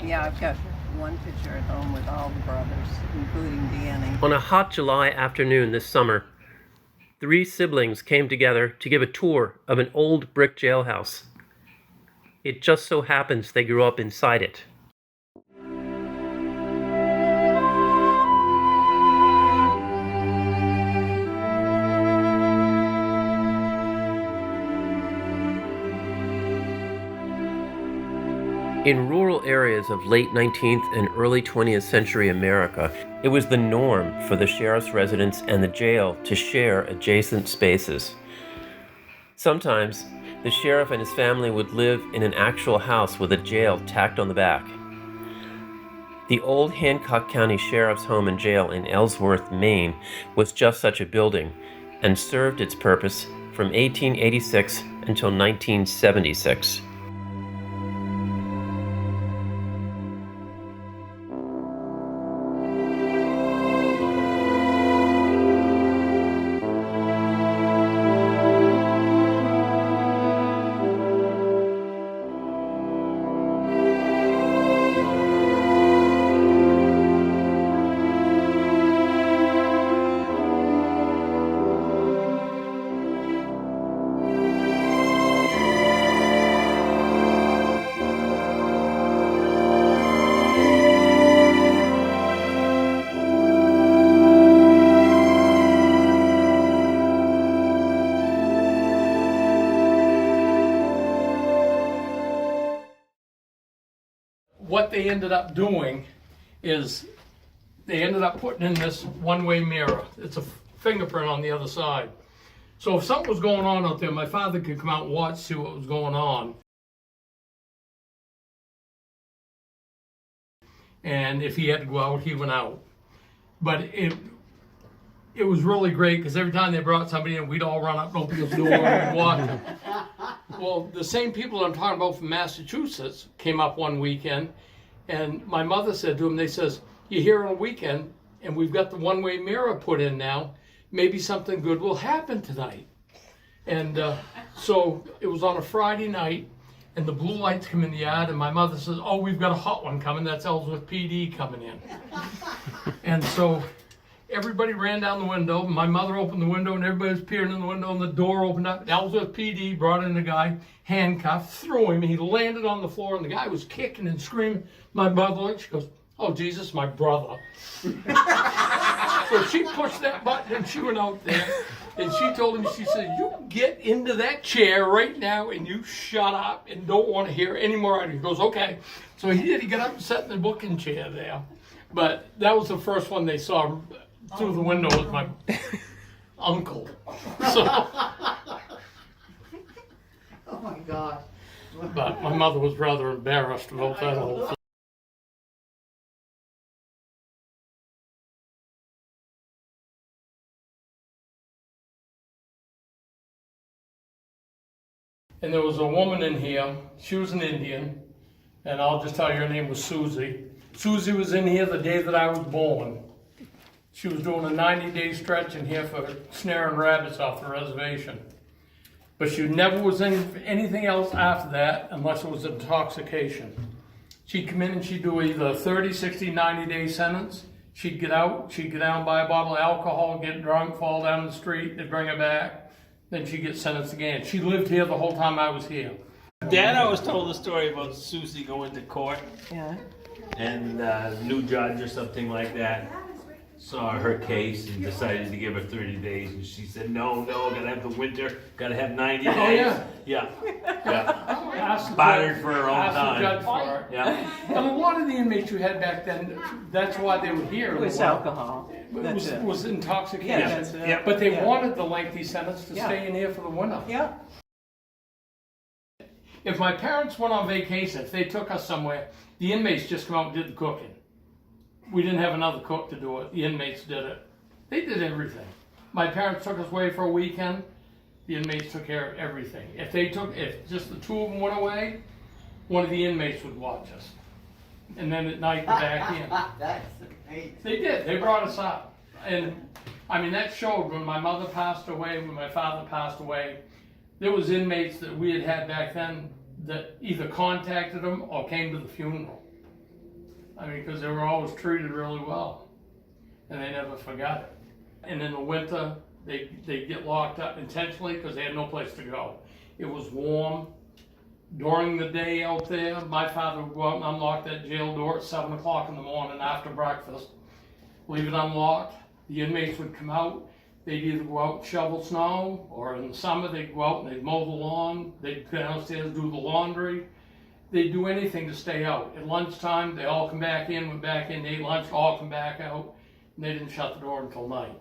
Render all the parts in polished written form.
Yeah, I've got one picture at home with all the brothers, including Danny. On a hot July afternoon this summer, 3 siblings came together to give a tour of an old brick jailhouse. It just so happens they grew up inside it. In rural areas of late 19th and early 20th century America, it was the norm for the sheriff's residence and the jail to share adjacent spaces. Sometimes, the sheriff and his family would live in an actual house with a jail tacked on the back. The old Hancock County Sheriff's Home and Jail in Ellsworth, Maine, was just such a building and served its purpose from 1886 until 1976. What they ended up doing is they ended up putting in this one-way mirror. It's a fingerprint on the other side. So if something was going on out there, my father could come out and watch, see what was going on. And if he had to go out, he went out. But it was really great because every time they brought somebody in, we'd all run up and open the door and watch them. Well, the same people I'm talking about from Massachusetts came up one weekend, and my mother said to them, they says, "You're here on a weekend, and we've got the one-way mirror put in now. Maybe something good will happen tonight." And so it was on a Friday night, and the blue lights come in the yard, and my mother says, "Oh, we've got a hot one coming. That's Ellsworth PD coming in." And so everybody ran down the window. My mother opened the window, and everybody was peering in the window, and the door opened up. Ellsworth PD brought in a guy, handcuffed, threw him, and he landed on the floor, and the guy was kicking and screaming. My mother looked, she goes, "Oh, Jesus, my brother." So she pushed that button, and she went out there, and she told him, she said, "You get into that chair right now, and you shut up and don't want to hear any more." And he goes, "Okay." So he did. He got up and sat in the booking chair there. But that was the first one they saw through the window with my uncle. So, Oh my God. but my mother was rather embarrassed about that whole thing. And there was a woman in here, she was an Indian, and I'll just tell you her name was Susie. Susie was in here the day that I was born. She was doing a 90-day stretch in here for snaring rabbits off the reservation. But she never was in anything else after that unless it was intoxication. She'd come in and she'd do either a 30, 60, 90-day sentence. She'd get out, she'd go down, buy a bottle of alcohol, get drunk, fall down the street, they'd bring her back. Then she'd get sentenced again. She lived here the whole time I was here. Dad always told the story about Susie going to court. Yeah. And a new judge or something like that saw her case and decided to give her 30 days. And she said, no, gotta have the winter, gotta have 90 days. Oh, yeah. Yeah. Battered for her own Asked the time. judge for it. Yeah. And a lot of the inmates you had back then, that's why they were here. It was alcohol. It was intoxication. Yeah, that's it. Yeah. But they Yeah. wanted the lengthy sentence to Yeah. stay in here for the winter. Yeah. If my parents went on vacation, if they took us somewhere, the inmates just come out and did the cooking. We didn't have another cook to do it. The inmates did it. They did everything. My parents took us away for a weekend. The inmates took care of everything. If just the two of them went away, one of the inmates would watch us. And then at night, they're back in. That's amazing. They did. They brought us up. And I mean, that showed when my mother passed away, when my father passed away, there was inmates that we had back then that either contacted them or came to the funeral. I mean, because they were always treated really well, and they never forgot it. And in the winter, they get locked up intentionally because they had no place to go. It was warm. During the day out there, my father would go out and unlock that jail door at 7 o'clock in the morning after breakfast, leave it unlocked. The inmates would come out. They'd either go out and shovel snow, or in the summer they'd go out and they'd mow the lawn. They'd go downstairs, do the laundry. They'd do anything to stay out. At lunchtime, they all come back in, went back in, ate lunch, all come back out, and they didn't shut the door until night.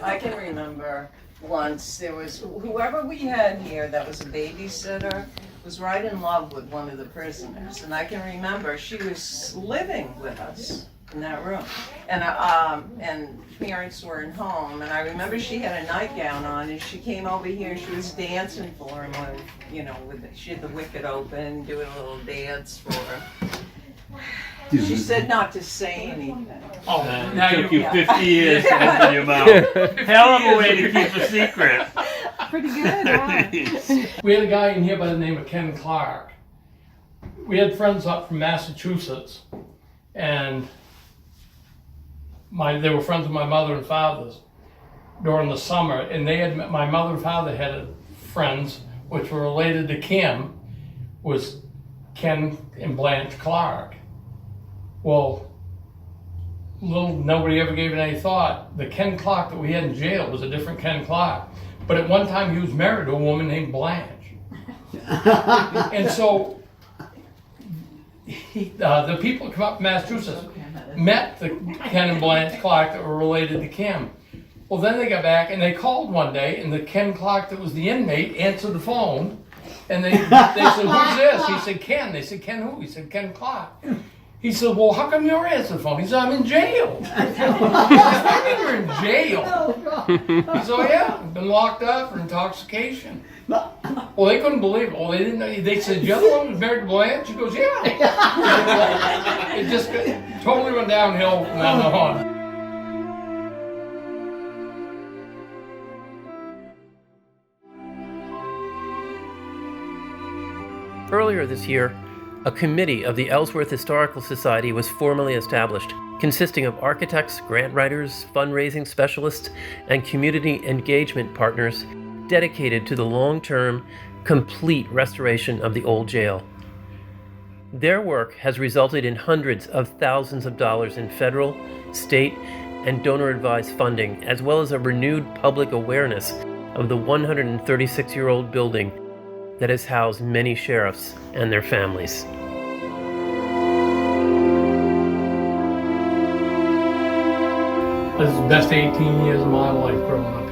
I can remember once there was, whoever we had here that was a babysitter was right in love with one of the prisoners. And I can remember she was living with us in that room. And parents weren't home. And I remember she had a nightgown on and she came over here and she was dancing for him with, you know, she had the wicket open, doing a little dance for him. She said not to say anything. Oh, now It took you you 50 years to open your mouth. Hell of a way to keep a secret. Pretty good, huh? We had a guy in here by the name of Ken Clark. We had friends up from Massachusetts, and they were friends with my mother and father's during the summer, and they had my mother and father had friends which were related to Kim, was Ken and Blanche Clark. Well, nobody ever gave it any thought. The Ken Clark that we had in jail was a different Ken Clark. But at one time he was married to a woman named Blanche. And so the people who come up from Massachusetts met the Ken and Blanche Clark that were related to Kim. Well, then they got back and they called one day, and the Ken Clark that was the inmate answered the phone. And they said, "Who's this?" He said, "Ken." They said, "Ken who?" He said, "Ken Clark." He said, "Well, how come you're answering the phone?" He said, "I'm in jail." He said, "What do you mean you're in jail?" He said, "Oh yeah, I've been locked up for intoxication." Well, they couldn't believe it. Well, they didn't know. They said, "The other one was married to Blanche?" He goes, "Yeah." It just totally went downhill from then on. Earlier this year, a committee of the Ellsworth Historical Society was formally established, consisting of architects, grant writers, fundraising specialists, and community engagement partners dedicated to the long-term, complete restoration of the old jail. Their work has resulted in hundreds of thousands of dollars in federal, state, and donor-advised funding, as well as a renewed public awareness of the 136-year-old building that has housed many sheriffs and their families. This is the best 18 years of my life growing up.